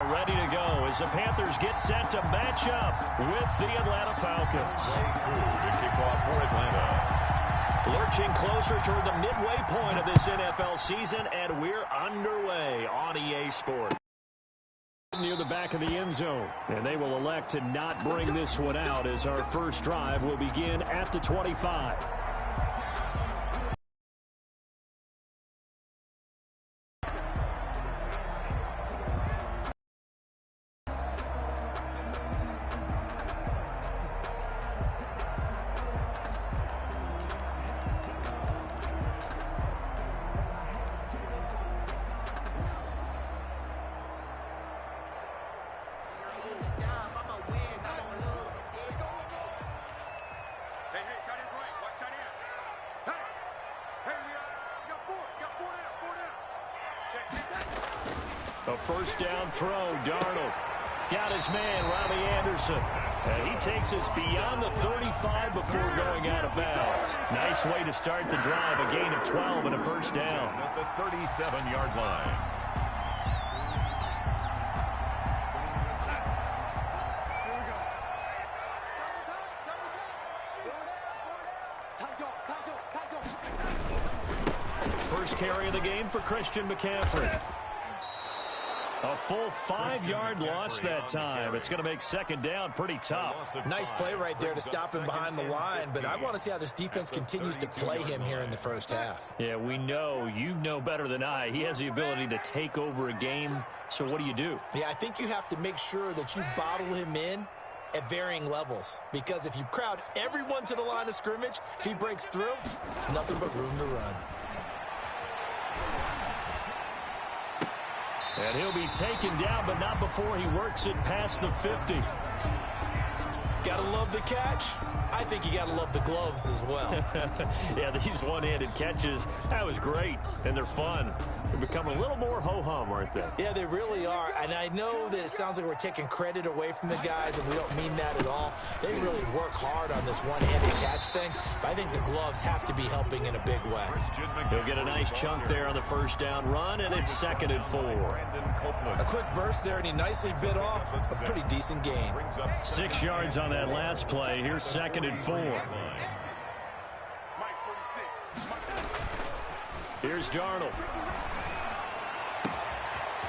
Ready to go as the Panthers get set to match up with the Atlanta Falcons. To kick off for Atlanta. Lurching closer toward the midway point of this NFL season, and we're underway on EA Sports. Near the back of the end zone, and they will elect to not bring this one out as our first drive will begin at the 25. A first down throw, Darnold. Got his man, Robbie Anderson. And he takes us beyond the 35 before going out of bounds. Nice way to start the drive, a gain of 12 and a first down. At the 37-yard line. First carry of the game for Christian McCaffrey. A full 5-yard loss that time. It's going to make second down pretty tough. Nice play right there to stop him behind the line, but I want to see how this defense continues to play him here in the first half. Yeah, we know. You know better than I. He has the ability to take over a game, so what do? Yeah, I think you have to make sure that you bottle him in at varying levels, because if you crowd everyone to the line of scrimmage, if he breaks through, there's nothing but room to run. And he'll be taken down, but not before he works it past the 50. Gotta love the catch. I think you gotta love the gloves as well. Yeah, these one-handed catches, that was great, and they're fun. They become a little more ho-hum, aren't they? Yeah, they really are, and I know that it sounds like we're taking credit away from the guys, and we don't mean that at all. They really work hard on this one-handed catch thing, but I think the gloves have to be helping in a big way. He'll get a nice chunk there on the first down run, and it's 2nd and 4. A quick burst there, and he nicely bit off a pretty decent gain. 6 yards on that last play. Here's 2nd and 4. Here's Darnold.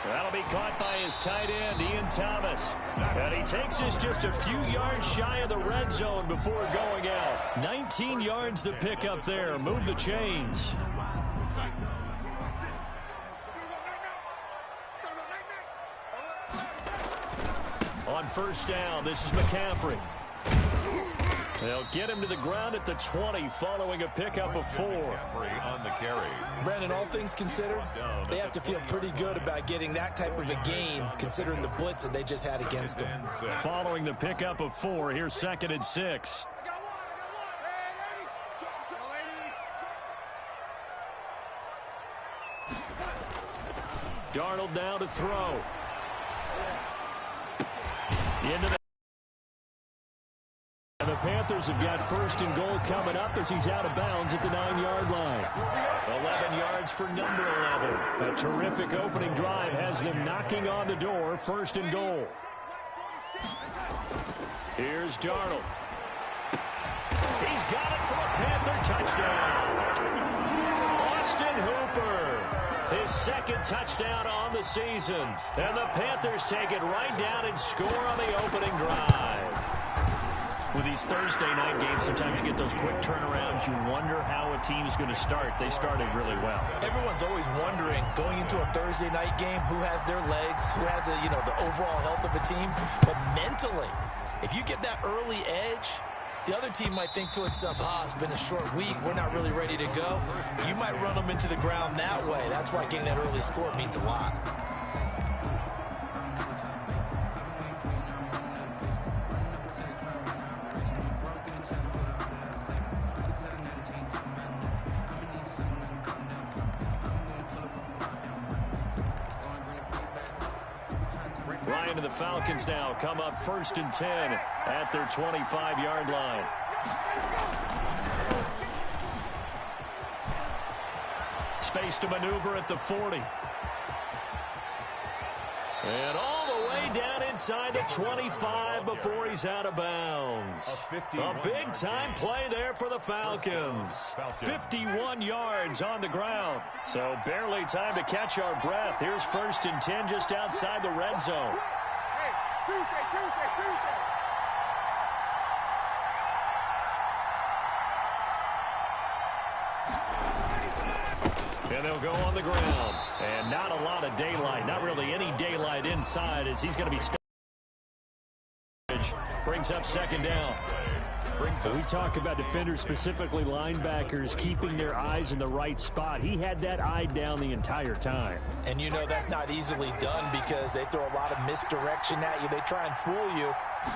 That'll be caught by his tight end, Ian Thomas. And he takes us just a few yards shy of the red zone before going out. 19 yards to pick up there. Move the chains. On first down, this is McCaffrey. They'll get him to the ground at the 20 following a pickup of 4. On the carry. Brandon, all things considered, they have to feel pretty good about getting that type of a game considering the blitz that they just had against them. Following the pickup of 4, here's 2nd and 6. Darnold now to throw. Into the Panthers have got 1st and goal coming up as he's out of bounds at the 9-yard line. 11 yards for number 11. A terrific opening drive has them knocking on the door. 1st and goal. Here's Darnold. He's got it for a Panther touchdown. Austin Hooper. His 2nd touchdown on the season. And the Panthers take it right down and score on the opening drive. With these Thursday night games, sometimes you get those quick turnarounds. You wonder how a team's going to start. They started really well. Everyone's always wondering, going into a Thursday night game, who has their legs, who has the overall health of a team. But mentally, if you get that early edge, the other team might think to itself, it's been a short week. We're not really ready to go. You might run them into the ground that way. That's why getting that early score means a lot. Ryan and the Falcons now come up 1st and 10 at their 25-yard line. Space to maneuver at the 40. And all the down inside the 25 before he's out of bounds. A big-time play there for the Falcons. 51 yards on the ground. So barely time to catch our breath. Here's 1st and 10 just outside the red zone. And they'll go on the ground. And not a lot of daylight. Not really any daylight inside as he's going to be brings up 2nd down. We talk about defenders, specifically linebackers, keeping their eyes in the right spot. He had that eye down the entire time. And you know that's not easily done because they throw a lot of misdirection at you. They try and fool you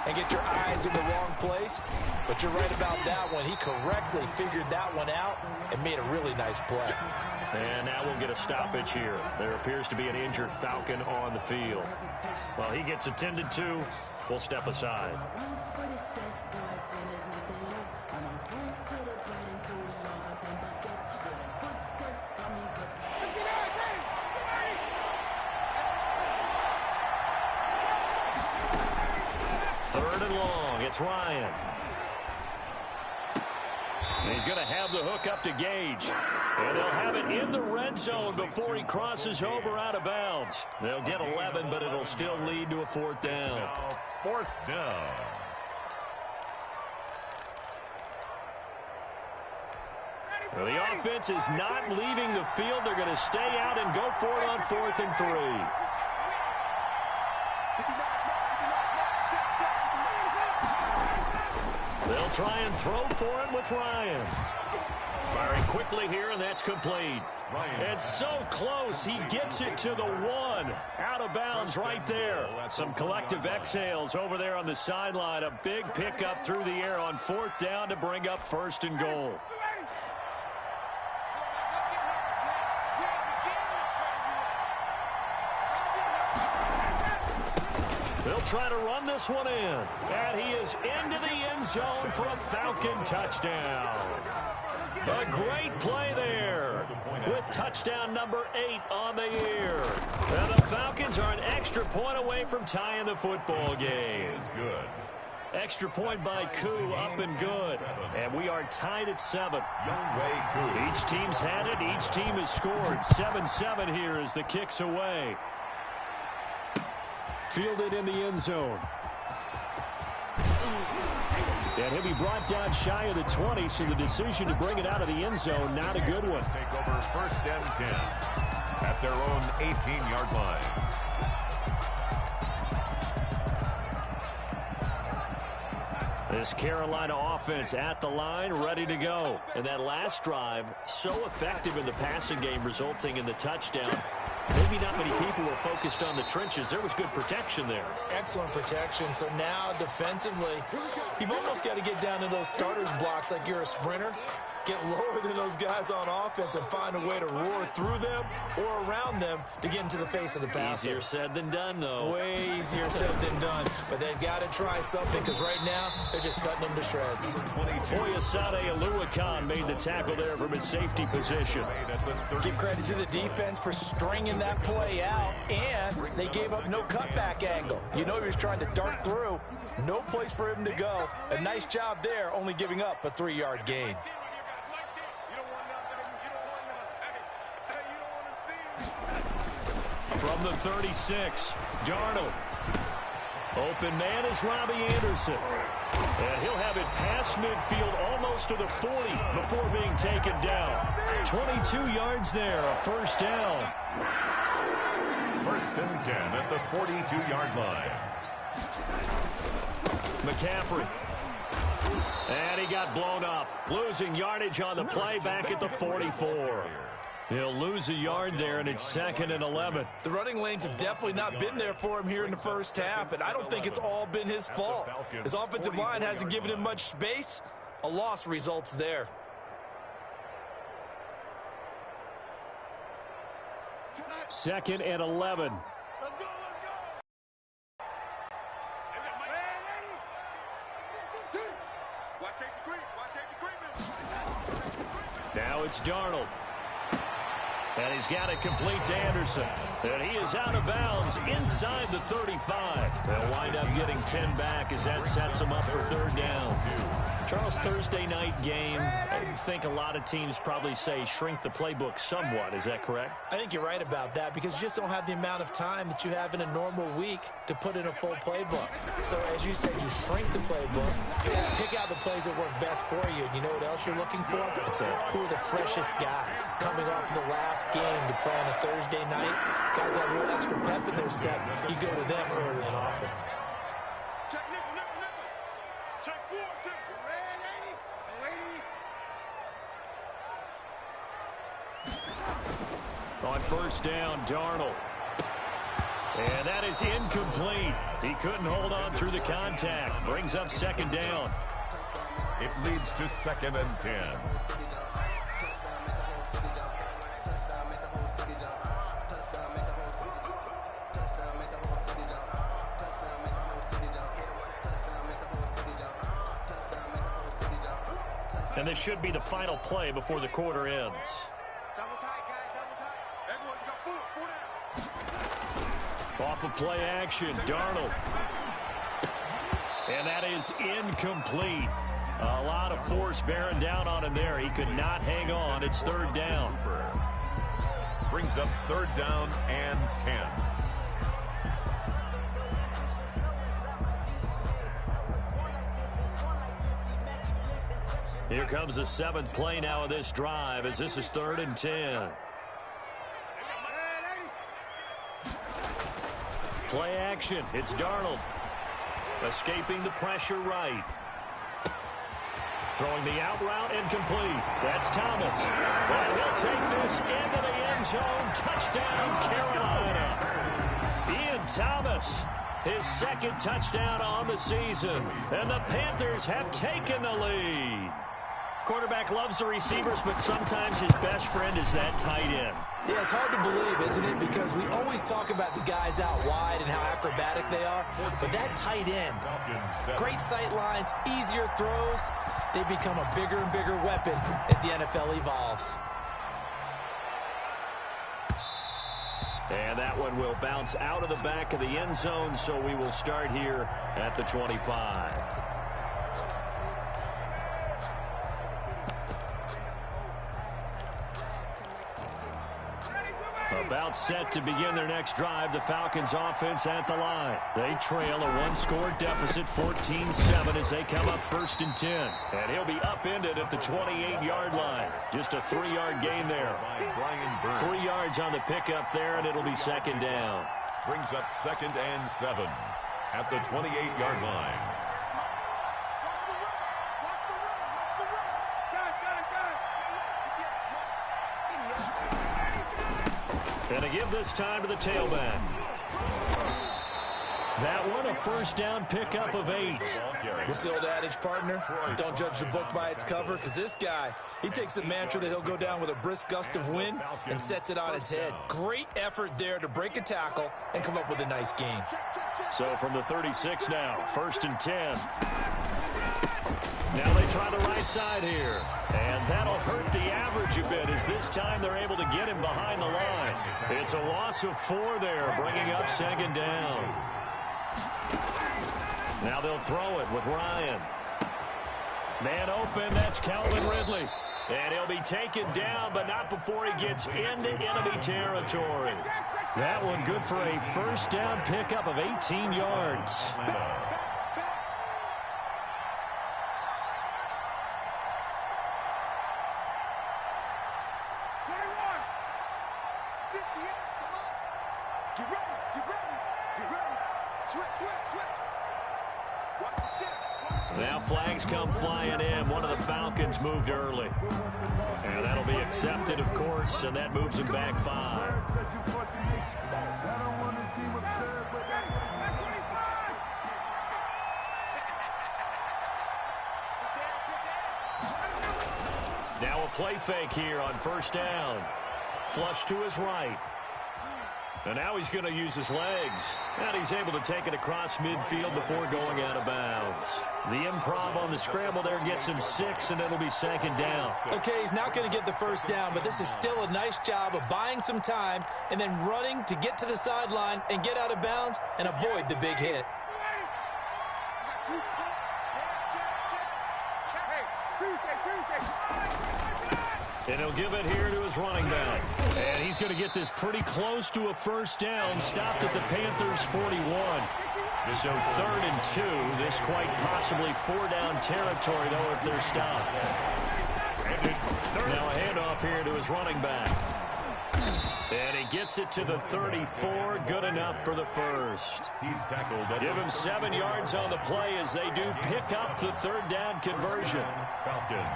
and get your eyes in the wrong place. But you're right about that one. He correctly figured that one out and made a really nice play. And now we'll get a stoppage here. There appears to be an injured Falcon on the field. Well, he gets attended to. We'll step aside. Third and long. It's Ryan. And he's going to have the hook up to Gage. And they'll have it in the red zone before he crosses over out of bounds. They'll get 11, but it'll still lead to a 4th down. Now 4th down. Well, the offense is not leaving the field. They're going to stay out and go for it on 4th and 3. They'll try and throw for it with Ryan. Firing quickly here, and that's complete. It's so close. He gets it to the 1. Out of bounds right there. Some collective exhales over there on the sideline. A big pickup through the air on 4th down to bring up 1st and goal. They'll try to run this one in. And he is into the end zone for a Falcon touchdown. A great play there with touchdown number 8 on the year. And the Falcons are an extra point away from tying the football game. Good. Extra point by Koo, up and good. And we are tied at 7. Each team's had it. Each team has scored. 7-7 here as the kick's away. Fielded in the end zone. And he'll be brought down shy of the 20, so the decision to bring it out of the end zone, not a good one. Take over 1st and 10 at their own 18-yard line. This Carolina offense at the line, ready to go. And that last drive, so effective in the passing game, resulting in the touchdown. Maybe not many people were focused on the trenches. There was good protection there. Excellent protection. So now defensively, you've almost got to get down to those starters blocks like you're a sprinter. Get lower than those guys on offense and find a way to roar through them or around them to get into the face of the passer. Easier said than done, though. Way easier said than done. But they've got to try something because right now they're just cutting them to shreds. Foyesade Aluakan made the tackle there from his safety position. Give credit to the defense for stringing that play out, and they gave up no cutback angle. You know he was trying to dart through. No place for him to go. A nice job there, only giving up a 3-yard gain. From the 36, Darnold. Open man is Robbie Anderson. And he'll have it past midfield almost to the 40 before being taken down. 22 yards there, a 1st down. 1st and 10 at the 42-yard line. McCaffrey. And he got blown up. Losing yardage on the play back at the 44. He'll lose a yard there, and it's 2nd and 11. The running lanes have definitely not been there for him here in the first half, and I don't think it's all been his fault. His offensive line hasn't given him much space. A loss results there. Second and 11. Now it's Darnold. And he's got it complete to Anderson. And he is out of bounds inside the 35. They'll wind up getting 10 back as that sets them up for third down. Charles, Thursday night game, I think a lot of teams probably say shrink the playbook somewhat. Is that correct? I think you're right about that because you just don't have the amount of time that you have in a normal week to put in a full playbook. So as you said, you shrink the playbook, pick out the plays that work best for you. You know what else you're looking for? Who are the freshest guys coming off the last game to play on a Thursday night? Guys have a little extra pep in their step. You go to them early and often. On first down, Darnold. And that is incomplete. He couldn't hold on through the contact. Brings up second down. It leads to 2nd and 10. And this should be the final play before the quarter ends. Off of play action, Darnold. And that is incomplete. A lot of force bearing down on him there. He could not hang on. It's third down. Brings up third down and 10. Here comes the 7th play now of this drive as this is 3rd and 10. Play action. It's Darnold. Escaping the pressure right. Throwing the out route incomplete. That's Thomas. And he'll take this into the end zone. Touchdown, Carolina. Ian Thomas, his 2nd touchdown on the season. And the Panthers have taken the lead. Quarterback loves the receivers, but sometimes his best friend is that tight end. Yeah, it's hard to believe, isn't it? Because we always talk about the guys out wide and how acrobatic they are. But that tight end, great sight lines, easier throws, they become a bigger and bigger weapon as the NFL evolves. And that one will bounce out of the back of the end zone, so we will start here at the 25. About set to begin their next drive, the Falcons offense at the line. They trail a one-score deficit, 14-7, as they come up 1st and 10. And he'll be upended at the 28-yard line. Just a 3-yard gain there. 3 yards on the pickup there, and it'll be 2nd down. Brings up 2nd and 7 at the 28-yard line. And to give this time to the tailback. That one, a 1st down pickup of 8. This is the old adage, partner, don't judge the book by its cover, because this guy, he takes the mantra that he'll go down with a brisk gust of wind and sets it on its head. Great effort there to break a tackle and come up with a nice gain. So from the 36 now, 1st and 10. Now they try the right side here. And that'll hurt the average a bit as this time they're able to get him behind the line. It's a loss of 4 there, bringing up 2nd down. Now they'll throw it with Ryan. Man open, that's Calvin Ridley. And he'll be taken down, but not before he gets into enemy territory. That one good for a 1st down pickup of 18 yards. Now flags come flying in. One of the Falcons moved early. And that'll be accepted, of course, and that moves him back 5. Now a play fake here on 1st down. Flush to his right. And now he's going to use his legs. And he's able to take it across midfield before going out of bounds. The improv on the scramble there gets him 6, and it'll be 2nd down. Okay, he's not going to get the first down, but this is still a nice job of buying some time and then running to get to the sideline and get out of bounds and avoid the big hit. And he'll give it here to his running back. And he's going to get this pretty close to a first down. Stopped at the Panthers' 41. So 3rd and 2. This quite possibly 4-down territory, though, if they're stopped. Now a handoff here to his running back. And he gets it to the 34. Good enough for the first. He's tackled. Give him 7 yards on the play as they do pick up the 3rd down conversion. Falcons.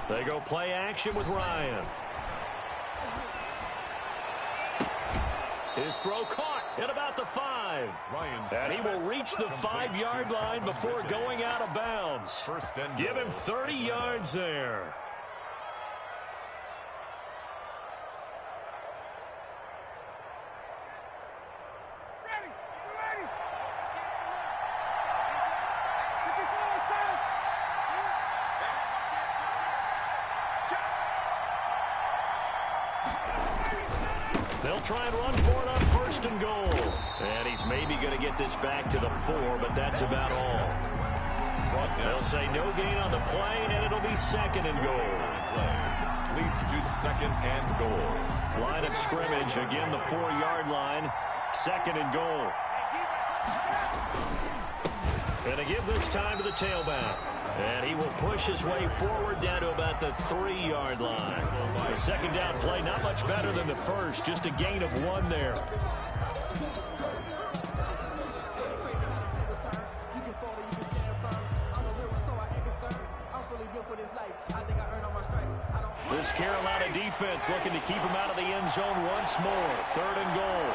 They go play action with Ryan. His throw caught at about the 5. And he will reach the 5-yard line before going out of bounds. Give him 30 yards there. They'll try and run for it on 1st and goal. And he's maybe going to get this back to the 4, but that's about all. They'll say no gain on the play, and it'll be 2nd and goal. Leads to 2nd and goal. Line of scrimmage, again the 4-yard line. 2nd and goal. And to give this time to the tailback. And he will push his way forward down to about the 3-yard line. The 2nd down play, not much better than the first, just a gain of 1 there. This Carolina defense looking to keep him out of the end zone once more. 3rd and goal.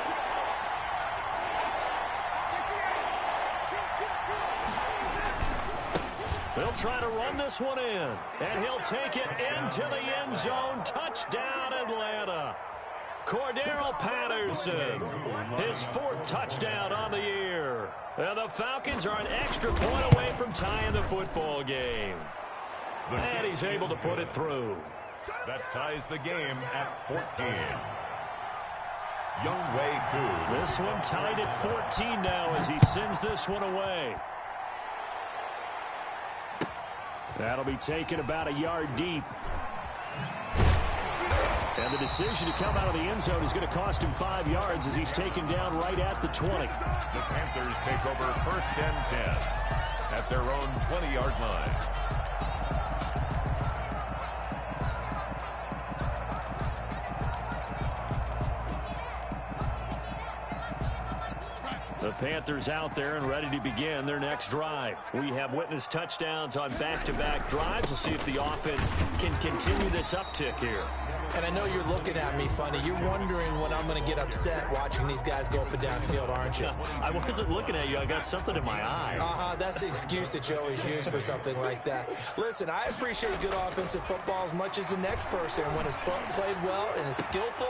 They'll try to run this one in, and he'll take it into the end zone. Touchdown, Atlanta. Cordero Patterson, his 4th touchdown on the year. And the Falcons are an extra point away from tying the football game. And he's able to put it through. That ties the game at 14. youngJeFeED. This one tied at 14 now as he sends this one away. That'll be taken about a yard deep. And the decision to come out of the end zone is going to cost him 5 yards as he's taken down right at the 20. The Panthers take over 1st and 10 at their own 20-yard line. The Panthers out there and ready to begin their next drive. We have witnessed touchdowns on back-to-back drives. We'll see if the offense can continue this uptick here. And I know you're looking at me funny. You're wondering when I'm going to get upset watching these guys go up and down field, aren't you? I wasn't looking at you. I got something in my eye. That's the excuse that you always use for something like that. Listen, I appreciate good offensive football as much as the next person. When it's played well and is skillful,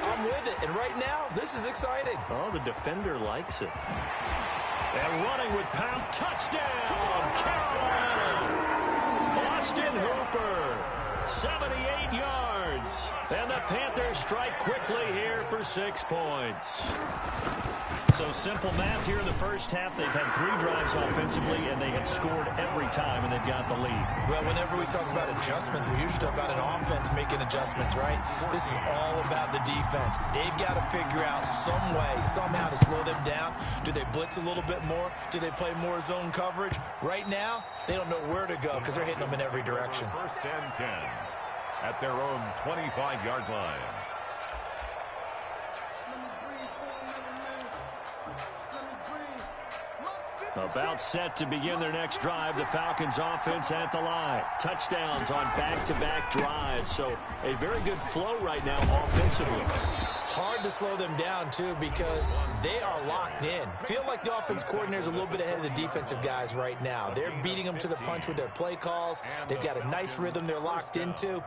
I'm with it. And right now, this is exciting. Oh, the defender likes it. And running with pound. Touchdown, Carolina. Austin Hooper, 78 yards. And the Panthers strike quickly here for 6 points. So simple math here in the first half. They've had 3 drives offensively, and they have scored every time, and they've got the lead. Well, whenever we talk about adjustments, we usually talk about an offense making adjustments, right? This is all about the defense. They've got to figure out some way, somehow to slow them down. Do they blitz a little bit more? Do they play more zone coverage? Right now, they don't know where to go because they're hitting them in every direction. 1st and 10 at their own 25-yard line. About set to begin their next drive. The Falcons offense at the line. Touchdowns on back-to-back drives. So a very good flow right now offensively. Hard to slow them down, too, because they are locked in. Feel like the offense coordinator is a little bit ahead of the defensive guys right now. They're beating them to the punch with their play calls. They've got a nice rhythm they're locked into.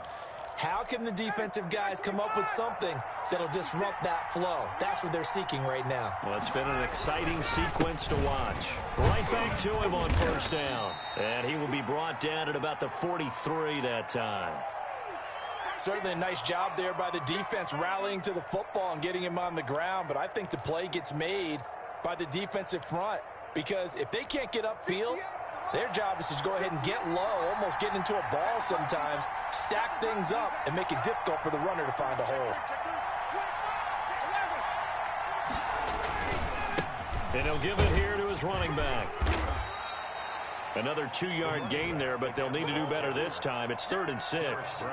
How can the defensive guys come up with something that'll disrupt that flow? That's what they're seeking right now. Well, it's been an exciting sequence to watch. Right back to him on first down. And he will be brought down at about the 43 that time. Certainly a nice job there by the defense rallying to the football and getting him on the ground. But I think the play gets made by the defensive front, because if they can't get upfield, their job is to go ahead and get low, almost get into a ball sometimes, stack things up, and make it difficult for the runner to find a hole. And he'll give it here to his running back. Another 2-yard gain there, but they'll need to do better this time. It's 3rd and 6.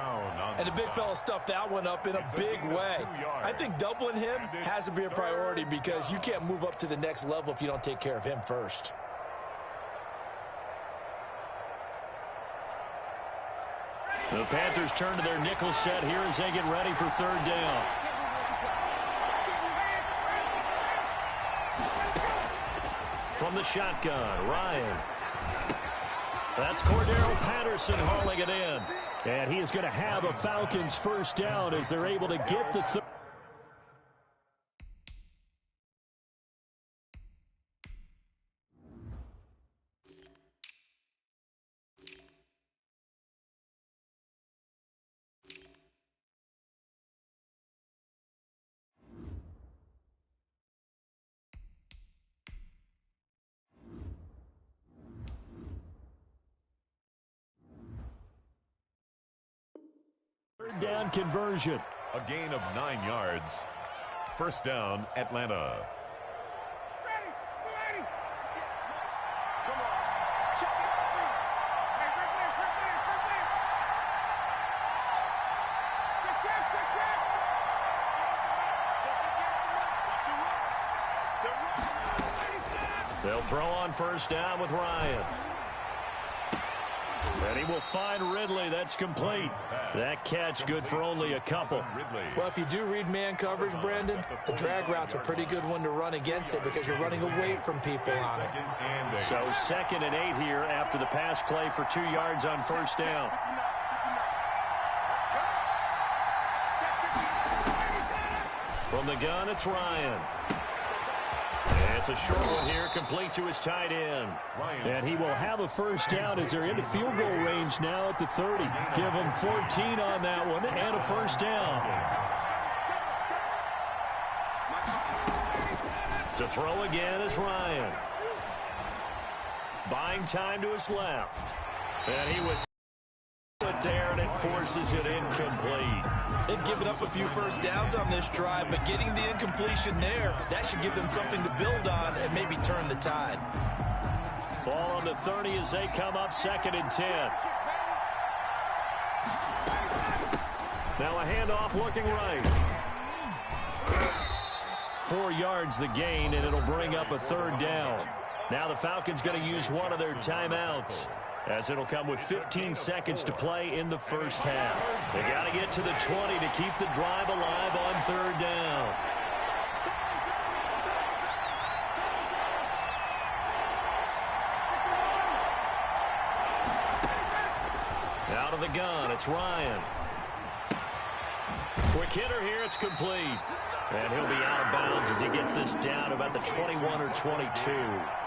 And the big fella stuffed that one up in a big way. I think doubling him has to be a priority, because you can't move up to the next level if you don't take care of him first. The Panthers turn to their nickel set here as they get ready for 3rd down. From the shotgun, Ryan. That's Cordero Patterson hauling it in. And he is going to have a Falcons first down as they're able to get the third. Third down conversion. A gain of 9 yards. First down, Atlanta. They'll throw on first down with Ryan. And he will find Ridley. That's complete. That catch good for only a couple. Well, if you do read man coverage, Brandon, the drag route's a pretty good one to run against it, because you're running away from people on it. So 2nd and 8 here after the pass play for 2 yards on first down. From the gun, it's Ryan. It's a short one here, complete to his tight end. And he will have a first down as they're into field goal range now at the 30. Give him 14 on that one and a first down. To throw again is Ryan. Buying time to his left. And he was there, and it forces it incomplete. They've given up a few first downs on this drive, but getting the incompletion there, that should give them something to build on and maybe turn the tide. Ball on the 30 as they come up 2nd and 10. Now a handoff looking right. 4 yards the gain, and it'll bring up a 3rd down. Now the Falcons going to use one of their timeouts, as it'll come with 15 seconds to play in the first half. They got to get to the 20 to keep the drive alive on 3rd down. Out of the gun, it's Ryan. Quick hitter here, it's complete. And he'll be out of bounds as he gets this down about the 21 or 22.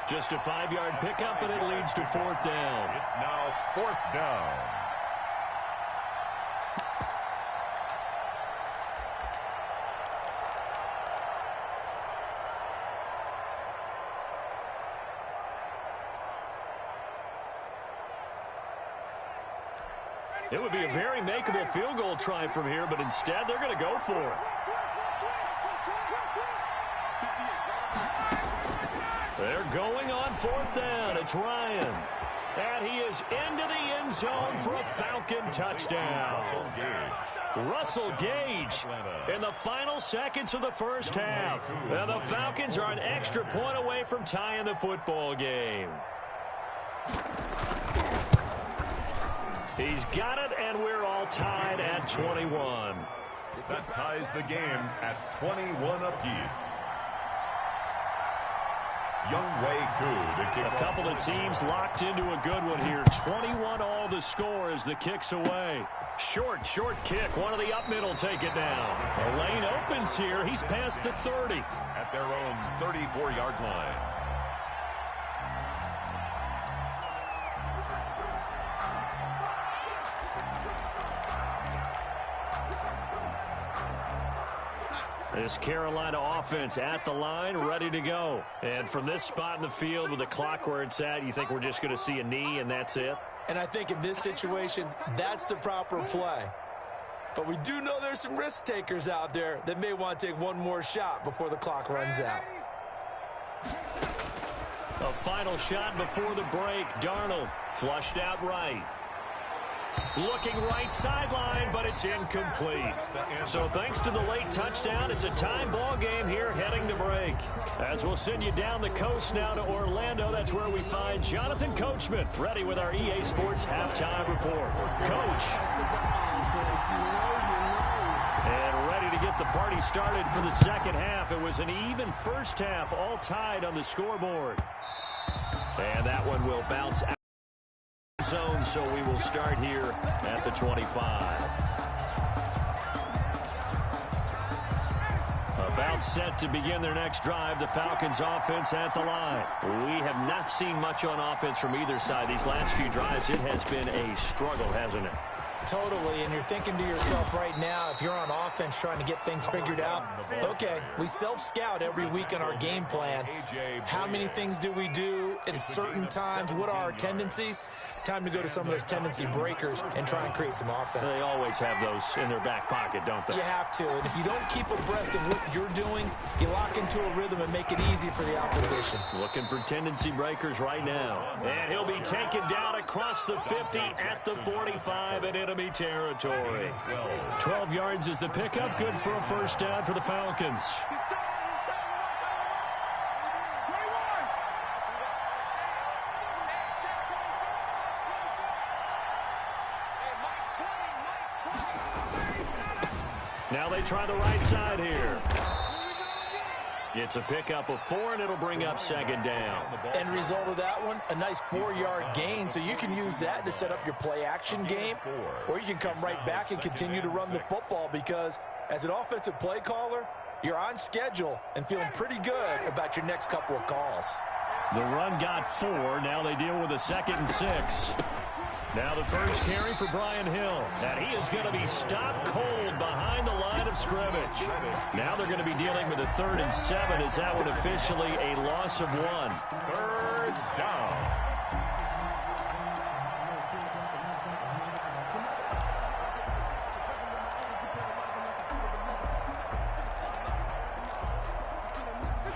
Just a 5-yard pickup, and it leads to 4th down. It's now 4th down. It would be a very makeable field goal try from here, but instead they're going to go for it. They're going on 4th down. It's Ryan. And he is into the end zone for a Falcon touchdown. Russell Gage in the final seconds of the first half. And the Falcons are an extra point away from tying the football game. He's got it, and we're all tied at 21. That ties the game at 21 apiece. youngJeFeED to kick. A couple of teams locked into a good one here. 21 all the score as the kick's away. Short kick. One of the up middle take it down. The lane opens here. He's past the 30. At their own 34-yard line. This Carolina offense at the line, ready to go. And from this spot in the field with the clock where it's at, you think we're just going to see a knee and that's it? And I think in this situation, that's the proper play. But we do know there's some risk takers out there that may want to take one more shot before the clock runs out. A final shot before the break. Darnold flushed out right. Looking right sideline, but it's incomplete. So thanks to the late touchdown, it's a tie ball game here heading to break. As we'll send you down the coast now to Orlando, that's where we find Jonathan Coachman, ready with our EA Sports halftime report. Coach. And ready to get the party started for the second half. It was an even first half, all tied on the scoreboard. And that one will bounce out. Zone, so we will start here at the 25. About set to begin their next drive, the Falcons offense at the line. We have not seen much on offense from either side. These last few drives, it has been a struggle, hasn't it? Totally, and you're thinking to yourself right now, if you're on offense trying to get things figured out, okay, we self-scout every week in our game plan. How many things do we do at certain times? What are our tendencies? Time to go to some of those tendency breakers and try and create some offense. They always have those in their back pocket, don't they? You have to, and if you don't keep abreast of what you're doing, you lock into a rhythm and make it easy for the opposition. Looking for tendency breakers right now. And he'll be taken down across the 50 at the 45 in enemy territory. 12 yards is the pickup. Good for a first down for the Falcons. Now they try the right side here. It's a pickup of 4, and it'll bring up second down. End result of that one, a nice 4-yard gain, so you can use that to set up your play-action game, or you can come right back and continue to run the football because as an offensive play caller, you're on schedule and feeling pretty good about your next couple of calls. The run got 4. Now they deal with a 2nd and 6. Now the first carry for Brian Hill. And he is going to be stopped cold behind the line of scrimmage. Now they're going to be dealing with a 3rd and 7 as that one officially a loss of 1. 3rd down.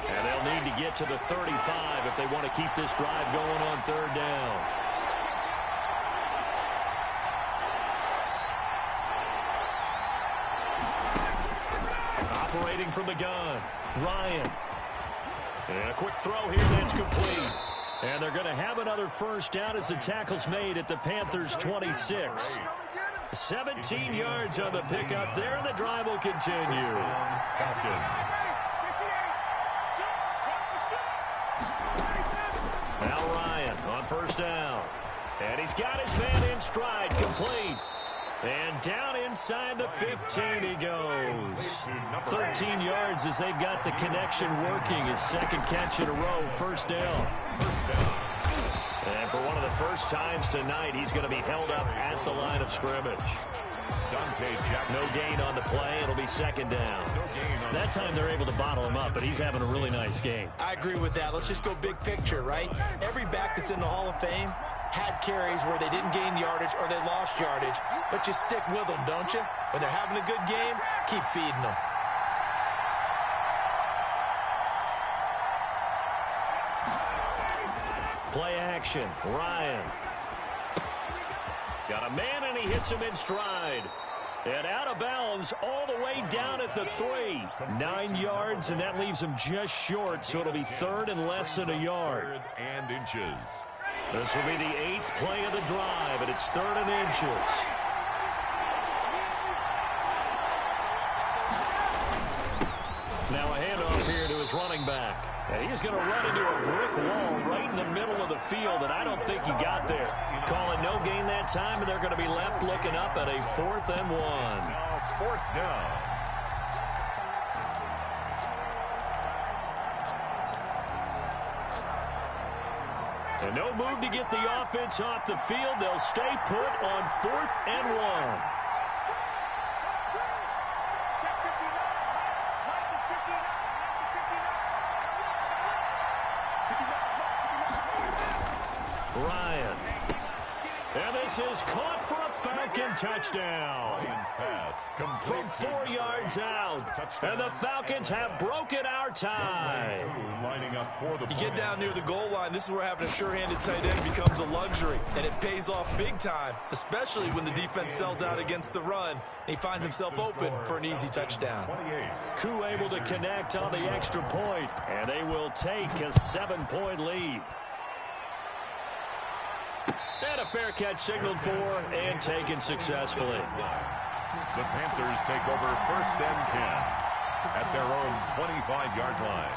And they'll need to get to the 35 if they want to keep this drive going on 3rd down. Operating from the gun, Ryan. And a quick throw here that's complete. And they're going to have another first down as the tackle's made at the Panthers' 26. 17 yards on the pickup there, and the drive will continue. Now Ryan on first down. And he's got his man in stride, complete. And down inside the 15 he goes. 13 yards as they've got the connection working. His 2nd catch in a row, first down. And for one of the first times tonight, he's going to be held up at the line of scrimmage. No gain on the play. It'll be 2nd down. That time they're able to bottle him up, but he's having a really nice game. I agree with that. Let's just go big picture, right? Every back that's in the Hall of Fame had carries where they didn't gain yardage or they lost yardage, but you stick with them, don't you? When they're having a good game, keep feeding them. Play action, Ryan. Got a man, and he hits him in stride. And out of bounds all the way down at the 3. 9 yards, and that leaves him just short, so it'll be 3rd and less than a yard. 3rd and inches. This will be the 8th play of the drive, and it's 3rd and inches. Now a handoff here to his running back. And he's going to run into a brick wall right in the middle of the field, and I don't think he got there. Calling no gain that time, and they're going to be left looking up at a 4th and 1. Now 4th down. And no move to get the offense off the field. They'll stay put on 4th and 1. Ryan. And this is caught for a Falcon touchdown. Ryan's pass From 4 yards out. And the Falcons have broken our tie. Lining up for the You get down near the goal line, this is where having a sure-handed tight end becomes a luxury, and it pays off big time, especially when the defense sells out against the run, and he finds himself open for an easy touchdown. 28. Koo able to connect on the extra point, and they will take a 7-point lead. And a fair catch signaled for and taken successfully. The Panthers take over 1st and 10 at their own 25-yard line.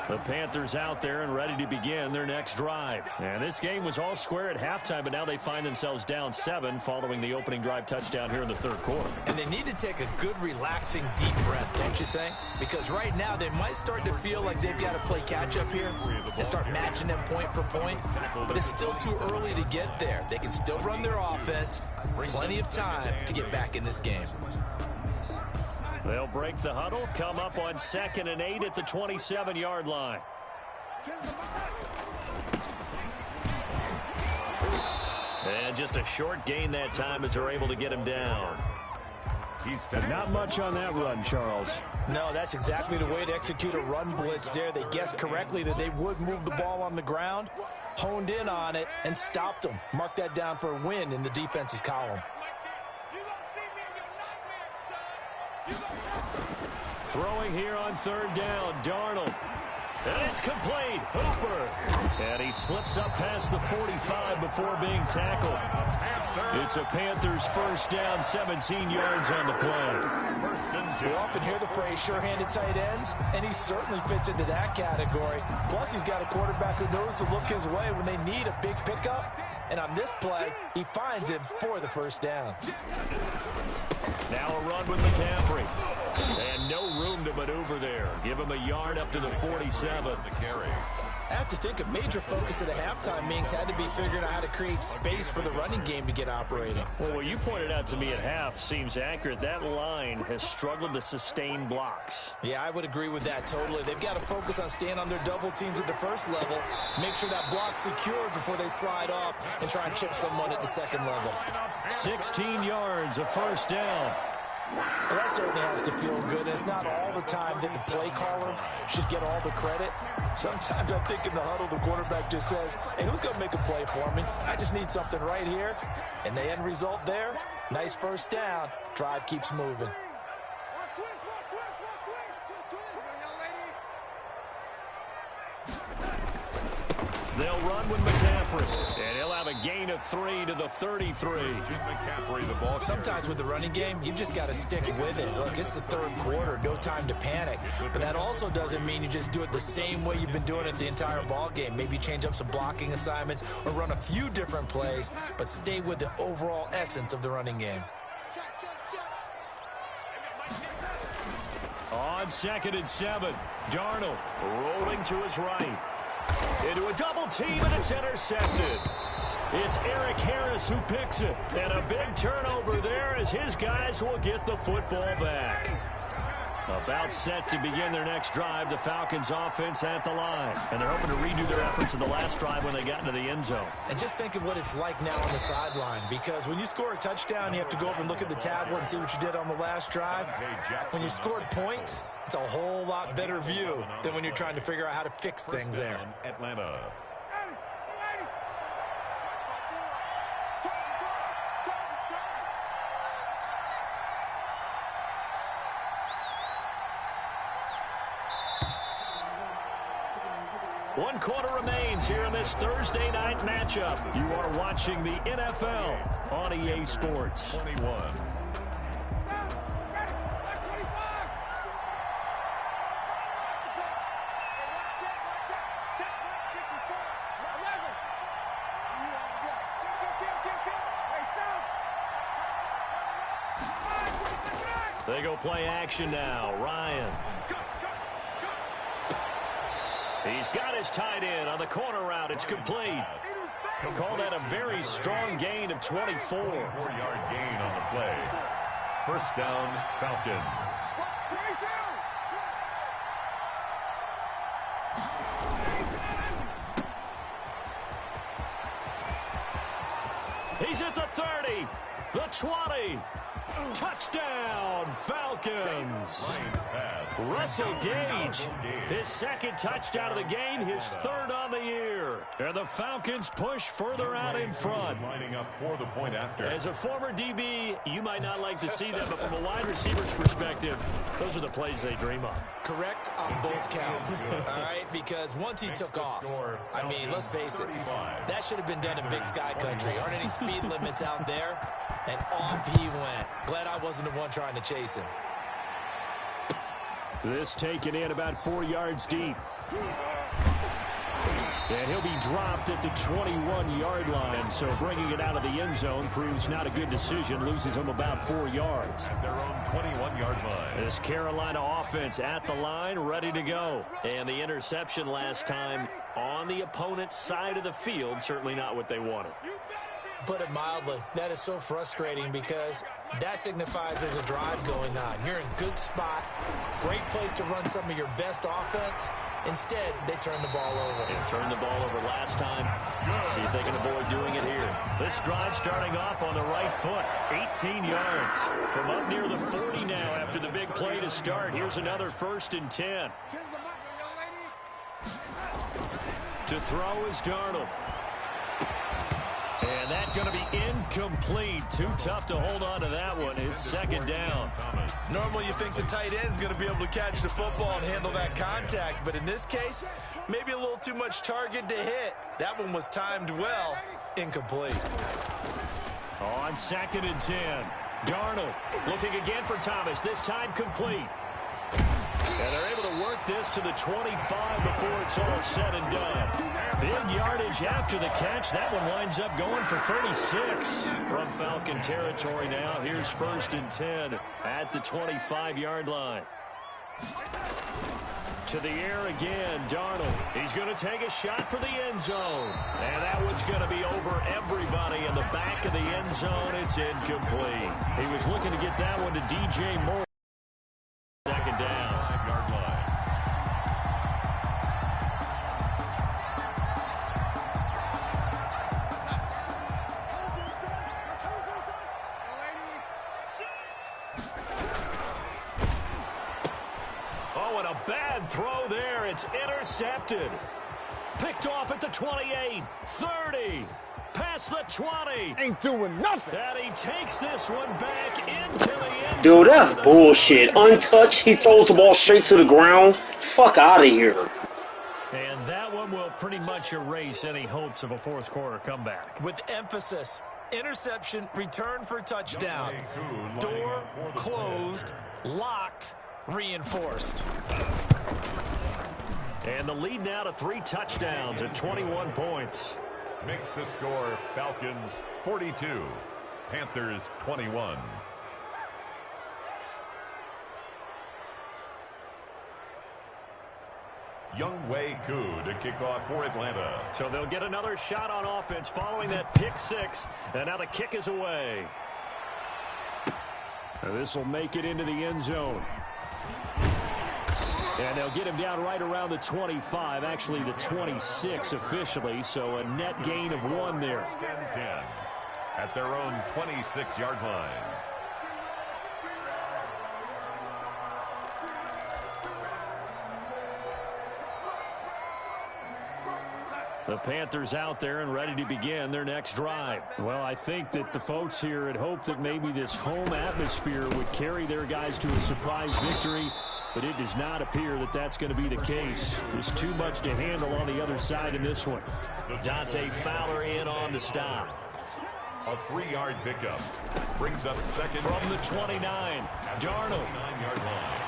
The Panthers out there and ready to begin their next drive. And this game was all square at halftime, but now they find themselves down 7 following the opening drive touchdown here in the 3rd quarter. And they need to take a good, relaxing, deep breath, don't you think? Because right now they might start to feel like they've got to play catch-up here and start matching them point for point. But it's still too early to get there. They can still run their offense. Plenty of time to get back in this game. They'll break the huddle, come up on 2nd and 8 at the 27-yard line. And just a short gain that time as they're able to get him down. Not much on that run, Charles. No, that's exactly the way to execute a run blitz there. They guessed correctly that they would move the ball on the ground, honed in on it, and stopped them. Mark that down for a win in the defense's column. Throwing here on 3rd down, Darnold. And it's complete. Hooper. And he slips up past the 45 before being tackled. It's a Panthers 1st down, 17 yards on the play. We often hear the phrase sure-handed tight ends, and he certainly fits into that category. Plus, he's got a quarterback who knows to look his way when they need a big pickup. And on this play, he finds him for the 1st down. Now a run with McCaffrey. And no room to maneuver there. Give him a yard up to the 47. I have to think a major focus of the halftime meetings had to be figuring out how to create space for the running game to get operating. Well, what you pointed out to me at half seems accurate. That line has struggled to sustain blocks. Yeah, I would agree with that totally. They've got to focus on staying on their double teams at the 1st level, make sure that block's secured before they slide off and try and chip someone at the 2nd level. 16 yards, a 1st down. Well, that certainly has to feel good. And it's not all the time that the play caller should get all the credit. Sometimes I think in the huddle, the quarterback just says, hey, who's going to make a play for me? I just need something right here. And the end result there, nice 1st down. Drive keeps moving. They'll run with McCaffrey, and he'll have a gain of 3 to the 33. McCaffrey, the ball. Sometimes with the running game, you've just got to stick with it. Look, it's the 3rd quarter, no time to panic. But that also doesn't mean you just do it the same way you've been doing it the entire ball game. Maybe change up some blocking assignments or run a few different plays, but stay with the overall essence of the running game. On 2nd and 7, Darnold rolling to his right. Into a double team, and it's intercepted. It's Eric Harris who picks it. And a big turnover there as his guys will get the football back. About set to begin their next drive, the Falcons offense at the line. And they're hoping to redo their efforts in the last drive when they got into the end zone. And just think of what it's like now on the sideline, because when you score a touchdown, you have to go over and look at the tablet and see what you did on the last drive. When you scored points, it's a whole lot better view than when you're trying to figure out how to fix things there. Atlanta. 1 quarter remains here in this Thursday night matchup. You are watching the NFL on EA Sports. 21. They go play action now. Ryan. He's got his tight end on the corner route. It's complete. He'll call that a very strong gain of 24. 4-yard gain on the play. First down, Falcons. He's at the 30, the 20. Touchdown, Falcons. Russell Gage, his second touchdown of the game, his third on the year. And the Falcons push further out in front. Lining up for the point after. As a former DB, you might not like to see that, but from a wide receiver's perspective, those are the plays they dream of. Correct on both counts, all right? Because once he took off, I mean, let's face it, that should have been done in Big Sky Country. Aren't any speed limits out there? And off he went. Glad I wasn't the one trying to chase him. This taken in about 4 yards deep. And he'll be dropped at the 21-yard line. So bringing it out of the end zone proves not a good decision. Loses him about 4 yards. At their own 21-yard line. This Carolina offense at the line, ready to go. And the interception last time on the opponent's side of the field, certainly not what they wanted. Put it mildly, that is so frustrating because that signifies there's a drive going on. You're in good spot, great place to run some of your best offense. Instead, they turn the ball over. And turned the ball over last time. See if they can avoid doing it here. This drive starting off on the right foot. 18 yards from up near the 40 now after the big play to start. Here's another 1st and 10. To throw is Darnold. And that's going to be incomplete. Too tough to hold on to that one. It's second down. Normally you think the tight end's going to be able to catch the football and handle that contact. But in this case, maybe a little too much target to hit. That one was timed well. Incomplete. On 2nd and 10. Darnold looking again for Thomas. This time complete. And they're able to work this to the 25 before it's all said and done. Big yardage after the catch. That one winds up going for 36 from Falcon territory now. Here's 1st and 10 at the 25-yard line. To the air again, Darnold. He's going to take a shot for the end zone. And that one's going to be over everybody in the back of the end zone. It's incomplete. He was looking to get that one to DJ Moore. Second down. 5-yard line. Oh, and a bad throw there. It's intercepted. Picked off at the 28, 30, past the 20. Ain't doing nothing. And he takes this one back into the end zone. Dude, that's bullshit. Untouched, he throws the ball straight to the ground. Fuck out of here. And that one will pretty much erase any hopes of a fourth quarter comeback. With emphasis, interception, return for touchdown. Door closed, locked, reinforced. And the lead now to 3 touchdowns at 21 points. Makes the score Falcons 42, Panthers 21. youngJeFeED to kick off for Atlanta. So they'll get another shot on offense following that pick 6. And now the kick is away. This will make it into the end zone. And they'll get him down right around the 25, actually the 26 officially, so a net gain of 1 there. 10 at their own 26-yard line. The Panthers out there and ready to begin their next drive. Well, I think that the folks here had hoped that maybe this home atmosphere would carry their guys to a surprise victory. But it does not appear that that's going to be the case. There's too much to handle on the other side in this one. Dante Fowler in on the stop. A 3-yard pickup brings up second from the 29. Darnold. 9-yard line.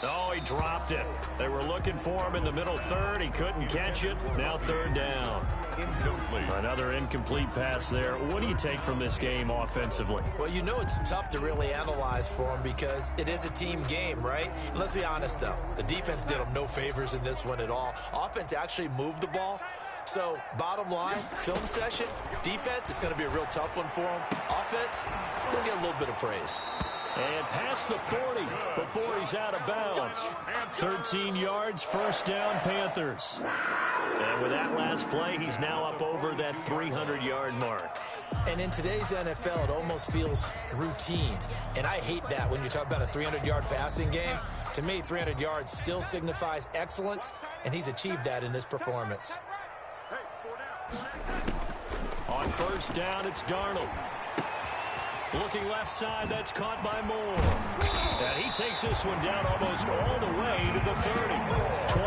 Oh, he dropped it. They were looking for him in the middle third. He couldn't catch it. Now third down. Incomplete. Another incomplete pass there. What do you take from this game offensively? Well, you know it's tough to really analyze for him because it is a team game, right? Let's be honest, though. The defense did him no favors in this one at all. Offense actually moved the ball. So, bottom line, film session, defense is going to be a real tough one for him. Offense, they'll get a little bit of praise. And past the 40 before he's out of bounds. 13 yards, first down, Panthers. And with that last play, he's now up over that 300-yard mark. And in today's NFL, it almost feels routine. And I hate that when you talk about a 300-yard passing game. To me, 300 yards still signifies excellence, and he's achieved that in this performance. On first down, it's Darnold. Looking left side, that's caught by Moore. And he takes this one down almost all the way to the 30.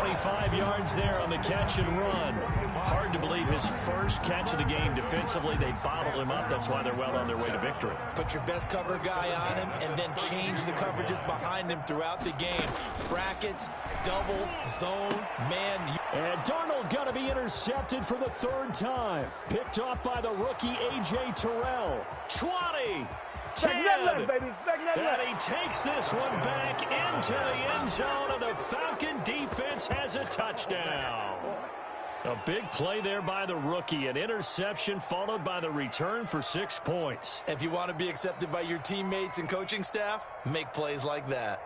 25 yards there on the catch and run. Hard to believe his first catch of the game defensively. They bottled him up. That's why they're well on their way to victory. Put your best cover guy on him and then change the coverages behind him throughout the game. Brackets, double, zone, man. And Darnold got to be intercepted for the third time. Picked off by the rookie A.J. Terrell. 20. 10. And he takes this one back into the end zone, and the Falcon defense has a touchdown. A big play there by the rookie. An interception followed by the return for 6 points. If you want to be accepted by your teammates and coaching staff, make plays like that.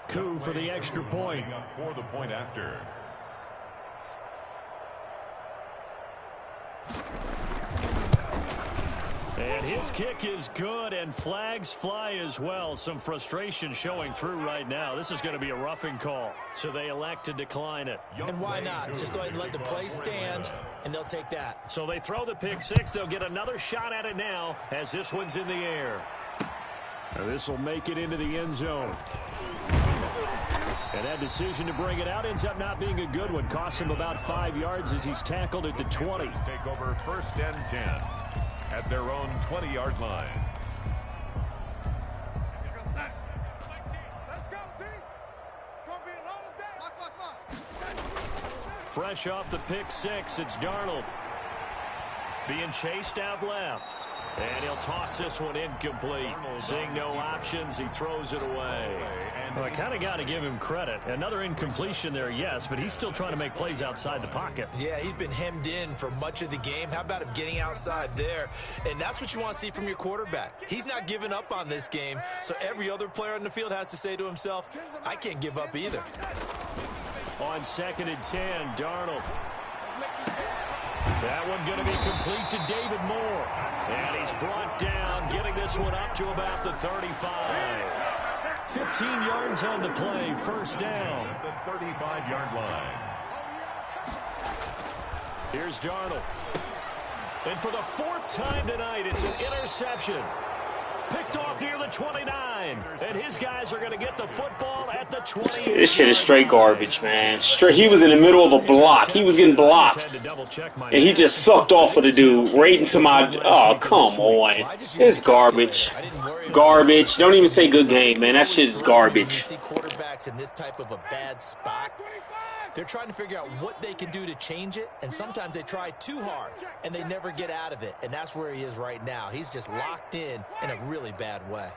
Coup for the extra point. For the point after. And his kick is good, and flags fly as well. Some frustration showing through right now. This is going to be a roughing call, so they elect to decline it. And why not? Just go ahead and let the play stand, and they'll take that. So they throw the pick six. They'll get another shot at it now as this one's in the air. Now this will make it into the end zone. And that decision to bring it out ends up not being a good one. Costs him about 5 yards as he's tackled at the 20. Take over first and 10 at their own 20-yard line. Let's go, D. It's going to be a long day. Fresh off the pick six, it's Darnold. Being chased out left. And he'll toss this one incomplete. Seeing no options, he throws it away. Well, I kind of got to give him credit. Another incompletion there, yes, but he's still trying to make plays outside the pocket. Yeah, he's been hemmed in for much of the game. How about him getting outside there? And that's what you want to see from your quarterback. He's not giving up on this game, so every other player on the field has to say to himself, I can't give up either. On 2nd and 10, Darnold. That one going to be complete to David Moore. And he's brought down, getting this one up to about the 35. 15 yards on the play, first down. At the 35-yard line. Here's Darnold. And for the 4th time tonight, it's an interception. Picked off near the 29. And his guys are going to get the football at the 20. This shit is straight garbage, man. Straight. He was in the middle of a block. He was getting blocked. And he just sucked off of the dude right into my... Oh, come on. It's garbage. Garbage. Don't even say good game, man. That shit is garbage. You see quarterbacks in this type of a bad spot. They're trying to figure out what they can do to change it, and sometimes they try too hard, and they never get out of it, and that's where he is right now. He's just locked in a really bad way.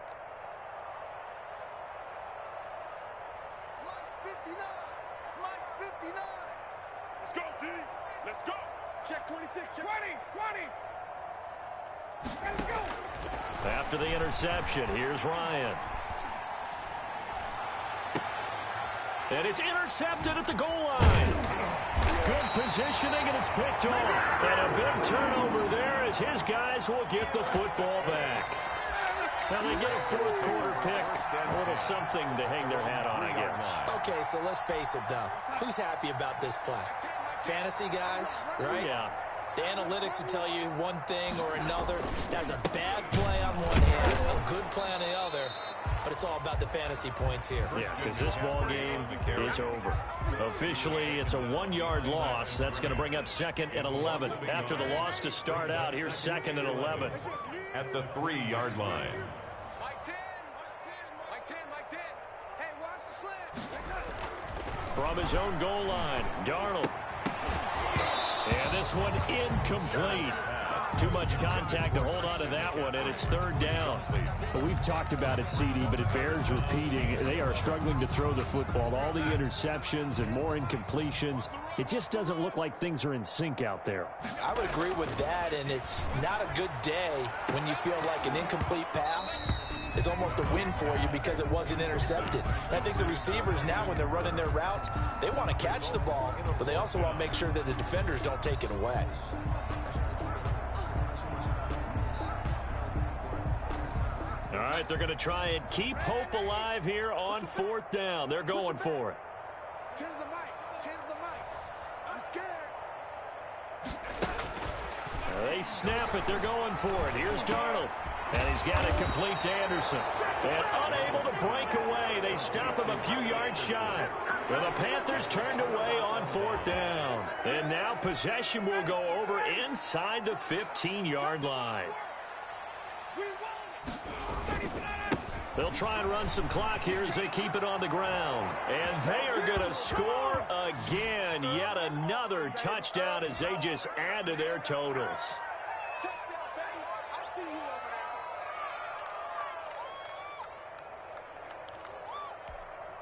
Lights 59. Let's go, D. Let's go. Check 26. Check 20. Let's go. After the interception, here's Ryan. And it's intercepted at the goal line. Good positioning, and it's picked off. And a big turnover there as his guys will get the football back. Well, they get a fourth quarter pick, a little something to hang their hat on, I guess. Okay, so let's face it, though. Who's happy about this play? Fantasy guys, right? Yeah. The analytics will tell you one thing or another. That's a bad play on one hand, a good play on the other. But it's all about the fantasy points here. Yeah, because this ball game is over. Officially, it's a 1-yard loss. That's going to bring up 2nd and 11. After the loss to start out, here's 2nd and 11. At the 3-yard line. Mike 10. Mike 10. Mike 10. Hey, watch the slant. From his own goal line, Darnold. And this one incomplete. Too much contact to hold on to that one, and it's 3rd down. Well, we've talked about it, CD, but it bears repeating. They are struggling to throw the football. All the interceptions and more incompletions. It just doesn't look like things are in sync out there. I would agree with that, and it's not a good day when you feel like an incomplete pass is almost a win for you because it wasn't intercepted. And I think the receivers now, when they're running their routes, they want to catch the ball, but they also want to make sure that the defenders don't take it away. All right, they're going to try and keep hope alive here on 4th down. They're going for it. 10's the mic. 10's the mic. I'm scared. They snap it. They're going for it. Here's Darnold. And he's got it complete to Anderson. And unable to break away. They stop him a few yards shy. Well, the Panthers turned away on 4th down. And now possession will go over inside the 15-yard line. They'll try and run some clock here as they keep it on the ground. And they are going to score again. Yet another touchdown as they just add to their totals.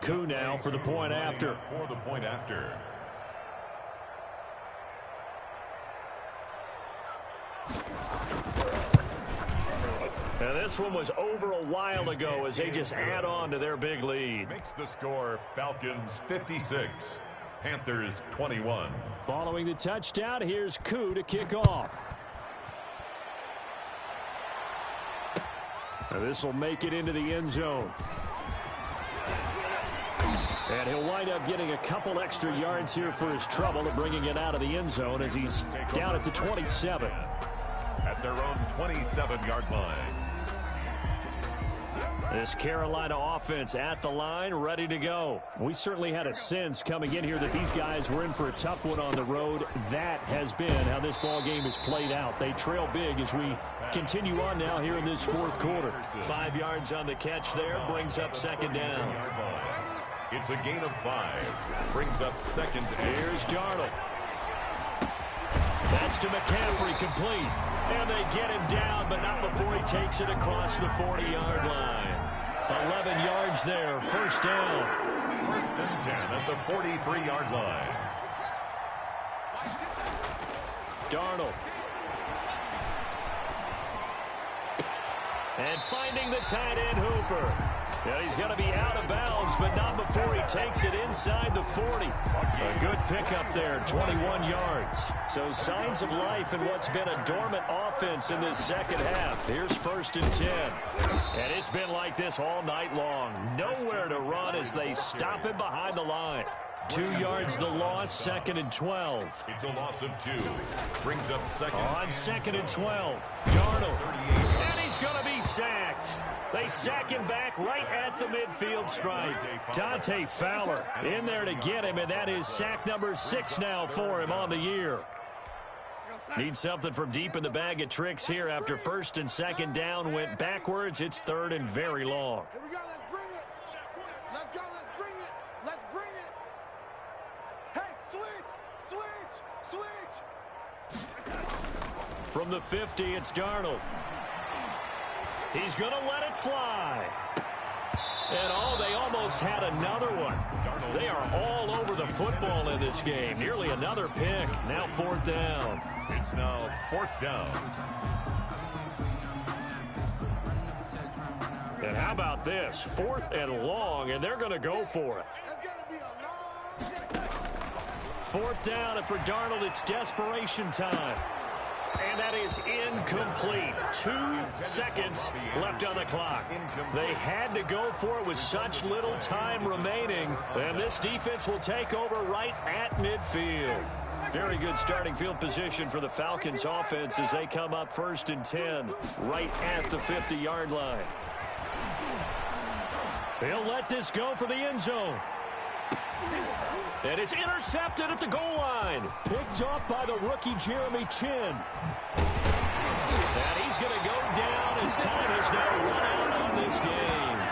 Koo now for the point after. For the point after. And this one was over a while ago as they just add on to their big lead. Makes the score Falcons 56, Panthers 21. Following the touchdown, here's Koo to kick off. This will make it into the end zone. And he'll wind up getting a couple extra yards here for his trouble and bringing it out of the end zone as he's down at the 27. At their own 27-yard line. This Carolina offense at the line, ready to go. We certainly had a sense coming in here that these guys were in for a tough one on the road. That has been how this ball game has played out. They trail big as we continue on now here in this 4th quarter. 5 yards on the catch there, brings up 2nd down. It's a gain of 5. Brings up 2nd down. Here's Darnold. That's to McCaffrey, complete. And they get him down, but not before he takes it across the 40-yard line. 11 yards there, 1st down. 1st and 10 at the 43-yard line. Darnold. And finding the tight end, Hooper. Yeah, he's going to be out of bounds, but not before he takes it inside the 40. A good pickup there, 21 yards. So signs of life in what's been a dormant offense in this 2nd half. Here's 1st and 10. And it's been like this all night long. Nowhere to run as they stop him behind the line. 2 yards the loss, 2nd and 12. It's a loss of 2. Brings up 2nd. On 2nd and 12, Darnold. And he's going to be sacked. They sack him back right at the midfield stripe. Dante Fowler in there to get him, and that is sack number 6 now for him on the year. Need something from deep in the bag of tricks here after 1st and 2nd down went backwards. It's 3rd and very long. Here we go. Let's bring it. Let's go. Let's bring it. Let's bring it. Hey, switch. From the 50, it's Darnold. He's going to let it fly. And they almost had another one. They are all over the football in this game. Nearly another pick. Now 4th down. It's now 4th down. And how about this? 4th and long, and they're going to go for it. That's going to be a long. 4th down, and for Darnold, it's desperation time. And that is incomplete. 2 seconds left on the clock. They had to go for it with such little time remaining. And this defense will take over right at midfield. Very good starting field position for the Falcons offense as they come up 1st and 10 right at the 50-yard line. He'll let this go for the end zone. And it's intercepted at the goal line. Picked off by the rookie Jeremy Chin. And he's going to go down as time has now run out on this game.